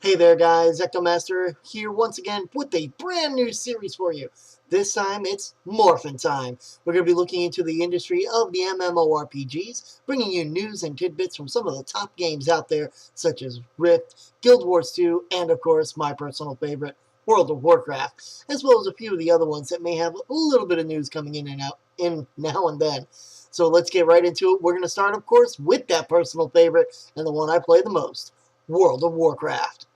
Hey there guys, Ectomaster here once again with a brand new series for you. This time it's Morphin' Time. We're going to be looking into the industry of the MMORPGs, bringing you news and tidbits from some of the top games out there, such as Rift, Guild Wars 2, and of course my personal favorite, World of Warcraft, as well as a few of the other ones that may have a little bit of news coming in and out now and then. So let's get right into it. We're going to start, of course, with that personal favorite and the one I play the most, World of Warcraft.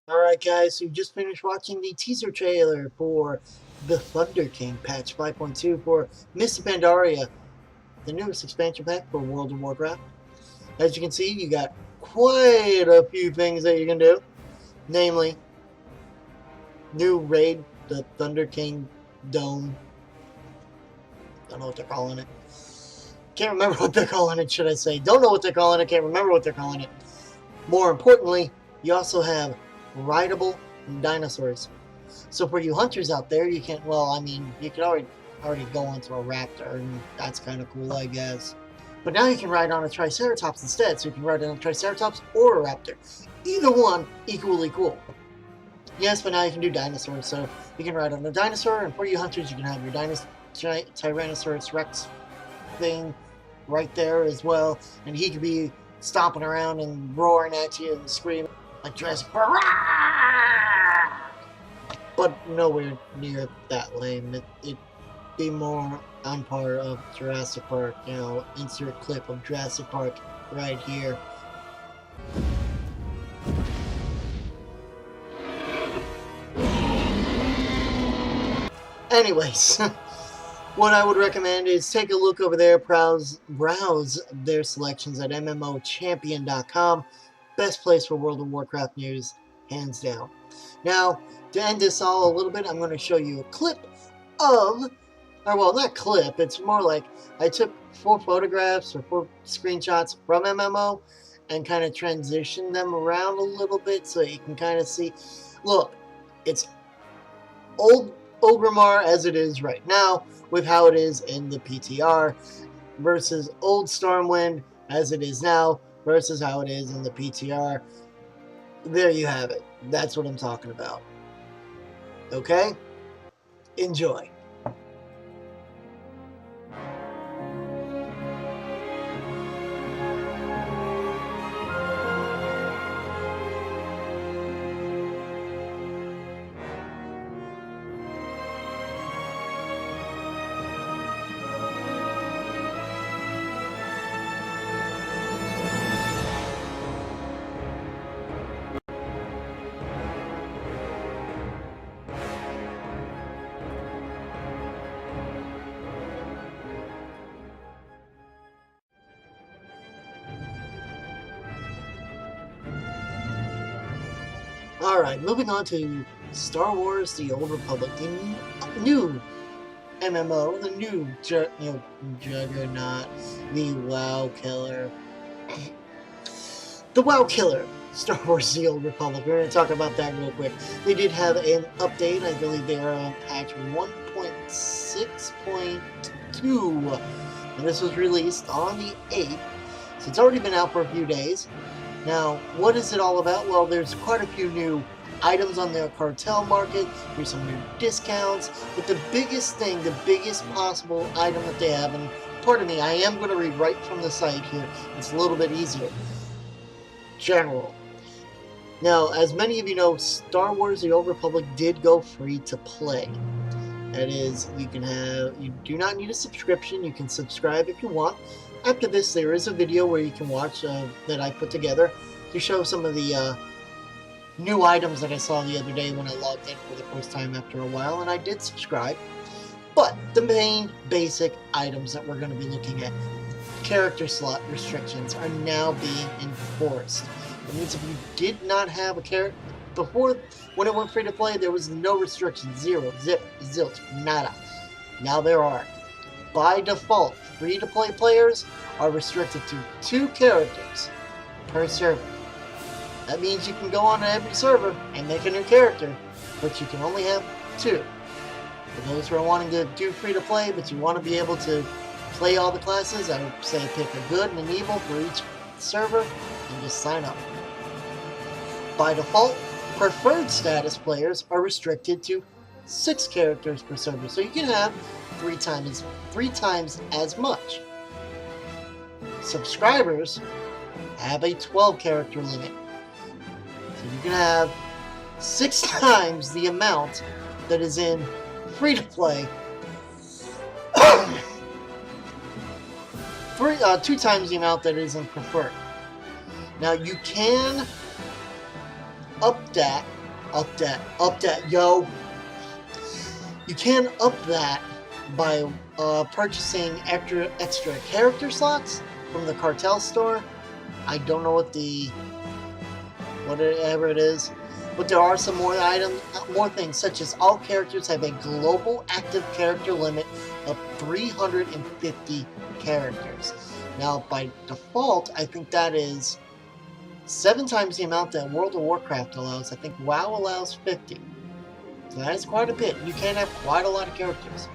Alright guys, so you just finished watching the teaser trailer for the Thunder King patch 5.2 for Mr. Pandaria, the newest expansion pack for World of Warcraft. As you can see, you got quite a few things that you can do. Namely, new raid, the Thunder King Dome. Don't know what they're calling it. Can't remember what they're calling it, should I say. Don't know what they're calling it, can't remember what they're calling it. More importantly, you also have rideable dinosaurs. So for you hunters out there, you can, well, I mean, you can already go onto a raptor, and that's kind of cool, I guess. But now you can ride on a triceratops instead, so you can ride on a triceratops or a raptor. Either one, equally cool. Yes, but now you can do dinosaurs, so you can ride on a dinosaur, and for you hunters, you can have your Tyrannosaurus Rex thing right there as well, and he could be stomping around and roaring at you and screaming like Jurassic Park, but nowhere near that lame. It'd be more on par of Jurassic Park, you know, insert clip of Jurassic Park right here. Anyways, what I would recommend is take a look over there, browse their selections at MMORPG'in.com. Best place for World of Warcraft news, hands down. Now, to end this all a little bit, I'm going to show you a clip of, or well, not clip, it's more like I took 4 photographs or 4 screenshots from MMO and kind of transitioned them around a little bit so you can kind of see. Look, it's old Orgrimmar as it is right now with how it is in the PTR versus old Stormwind as it is now versus how it is in the PTR. There you have it. That's what I'm talking about. Okay? Enjoy. Alright, moving on to Star Wars The Old Republic, the new MMO, the new Juggernaut, the WoW Killer. The WoW Killer, Star Wars The Old Republic. We're going to talk about that real quick. They did have an update. I believe they are on patch 1.6.2. And this was released on the 8th. So it's already been out for a few days. Now, what is it all about? Well, there's quite a few new items on the cartel market. There's some new discounts. But the biggest thing, the biggest possible item that they have, and pardon me, I am going to read right from the site here. It's a little bit easier. General. Now, as many of you know, Star Wars: The Old Republic did go free to play. That is, you do not need a subscription. You can subscribe if you want. After this, there is a video where you can watch that I put together to show some of the new items that I saw the other day when I logged in for the first time after a while, and I did subscribe. But the main basic items that we're going to be looking at, character slot restrictions, are now being enforced. It means if you did not have a character before, when it went free to play, there was no restrictions, zero, zip, zilch, nada. Now there are. By default, free to play players are restricted to 2 characters per server. That means you can go on to every server and make a new character, but you can only have 2. For those who are wanting to do free to play, but you want to be able to play all the classes, I would say pick a good and an evil for each server and just sign up. By default, preferred status players are restricted to 6 characters per server, so you can have 3 times as much. Subscribers have a 12 character limit, so you can have 6 times the amount that is in free to play. 2 times the amount that is in preferred. Now you can up that, yo. You can up that by purchasing extra character slots from the cartel store. I don't know whatever it is, but there are some more things, such as all characters have a global active character limit of 350 characters. Now, by default, I think that is 7 times the amount that World of Warcraft allows. I think WoW allows 50. So that is quite a bit. You can have quite a lot of characters.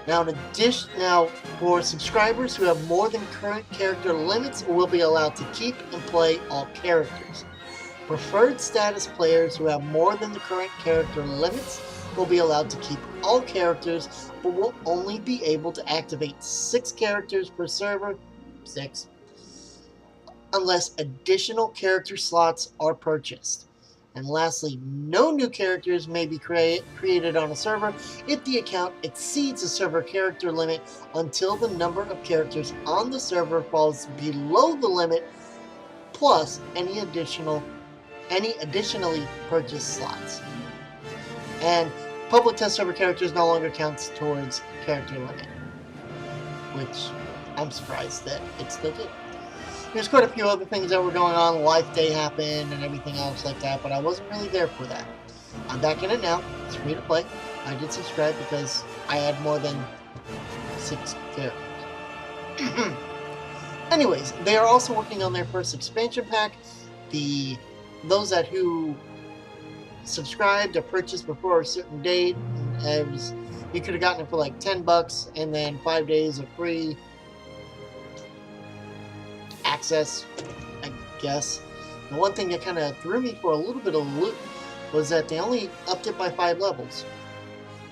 Now, for subscribers who have more than current character limits, will be allowed to keep and play all characters. Preferred status players who have more than the current character limits will be allowed to keep all characters, but will only be able to activate 6 characters per server, 6, unless additional character slots are purchased. And lastly, no new characters may be created on a server if the account exceeds the server character limit until the number of characters on the server falls below the limit, plus any additionally purchased slots. And public test server characters no longer counts towards character limit, which I'm surprised that it still did. There's quite a few other things that were going on. Life Day happened and everything else like that, but I wasn't really there for that. I'm back in it now. It's free to play. I did subscribe because I had more than 6 characters. Anyways, they are also working on their first expansion pack. Those who subscribed or purchased before a certain date, you could have gotten it for like $10 and then 5 days of free access, I guess. The one thing that kind of threw me for a little bit of a loop was that they only upped it by 5 levels.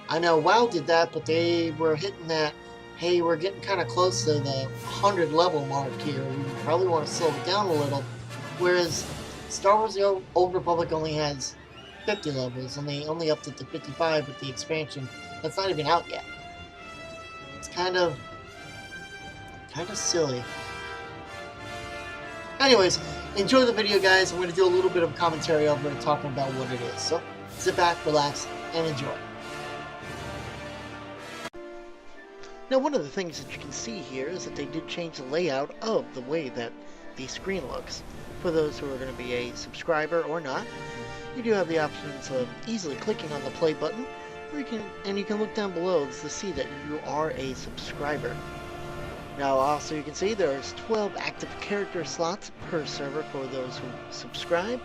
I know WoW did that, but they were hitting that, hey, we're getting kind of close to the 100 level mark here. We probably want to slow it down a little. Whereas Star Wars: The Old Republic only has 50 levels, and they only upped it to 55 with the expansion. That's not even out yet. It's kind of silly. Anyways, enjoy the video, guys. I'm going to do a little bit of commentary over it, talking about what it is. So, sit back, relax, and enjoy. Now, one of the things that you can see here is that they did change the layout of the way that the screen looks. For those who are going to be a subscriber or not, you do have the options of easily clicking on the play button, or you can look down below to see that you are a subscriber. Now also you can see there's 12 active character slots per server for those who subscribe.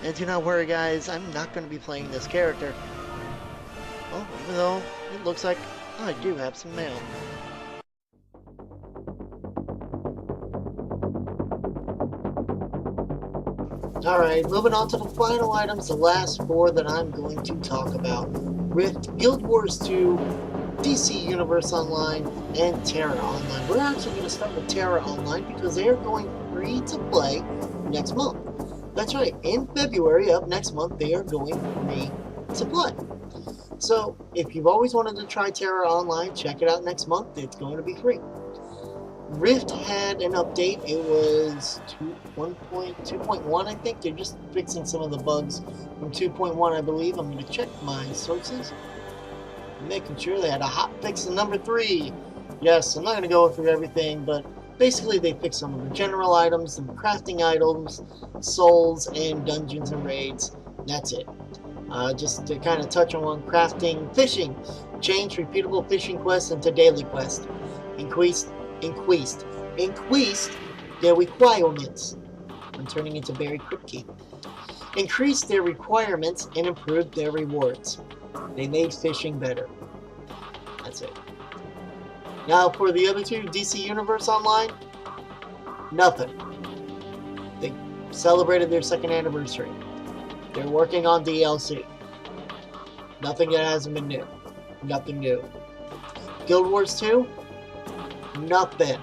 And do not worry, guys, I'm not going to be playing this character. Oh, even though it looks like I do have some mail. Alright, moving on to the final items, the last 4 that I'm going to talk about. Rift, Guild Wars 2, DC Universe Online, and Terra Online. We're actually going to start with Terra Online because they are going free to play next month. That's right, in February of next month, they are going free supply. So, if you've always wanted to try Terra Online, check it out next month. It's going to be free. Rift had an update. It was 2.1, I think. They're just fixing some of the bugs from 2.1, I believe. I'm going to check my sources. Making sure they had a hot fix in number 3. Yes, I'm not going to go through everything, but basically they fixed some of the general items, some crafting items, souls, and dungeons and raids. That's it. Just to kind of touch on crafting, fishing. Changed repeatable fishing quests into daily quests. Increased their requirements when turning into Berry Crypt. Increased their requirements and improved their rewards. They made fishing better. That's it. Now for the other two, DC Universe Online, nothing. They celebrated their 2nd anniversary. They're working on DLC. Nothing that hasn't been new. Nothing new. Guild Wars 2, nothing.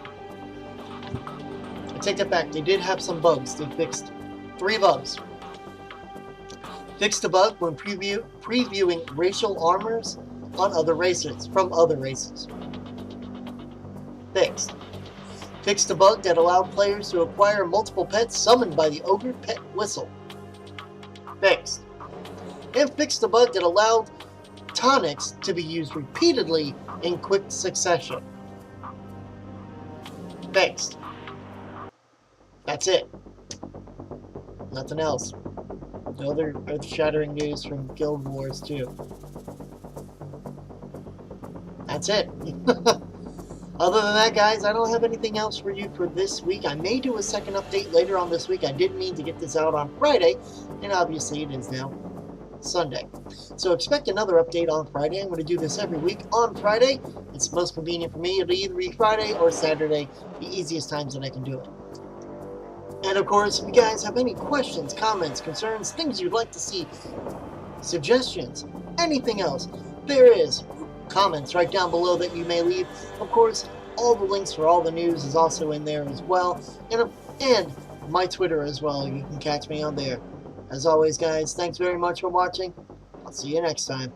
I take that back. They did have some bugs. They fixed 3 bugs. Fixed a bug when previewing racial armors on other races, from other races. Fixed. Fixed a bug that allowed players to acquire multiple pets summoned by the Ogre Pet Whistle. Fixed. And fixed a bug that allowed tonics to be used repeatedly in quick succession. Fixed. That's it. Nothing else. No other earth-shattering news from Guild Wars 2. That's it. Other than that, guys, I don't have anything else for you for this week. I may do a second update later on this week. I did mean to get this out on Friday, and obviously it is now Sunday. So expect another update on Friday. I'm going to do this every week on Friday. It's most convenient for me. It'll either be Friday or Saturday, the easiest times that I can do it. And of course, if you guys have any questions, comments, concerns, things you'd like to see, suggestions, anything else, there is comments right down below that you may leave. Of course, all the links for all the news is also in there as well, and my Twitter as well. You can catch me on there. As always, guys, thanks very much for watching. I'll see you next time.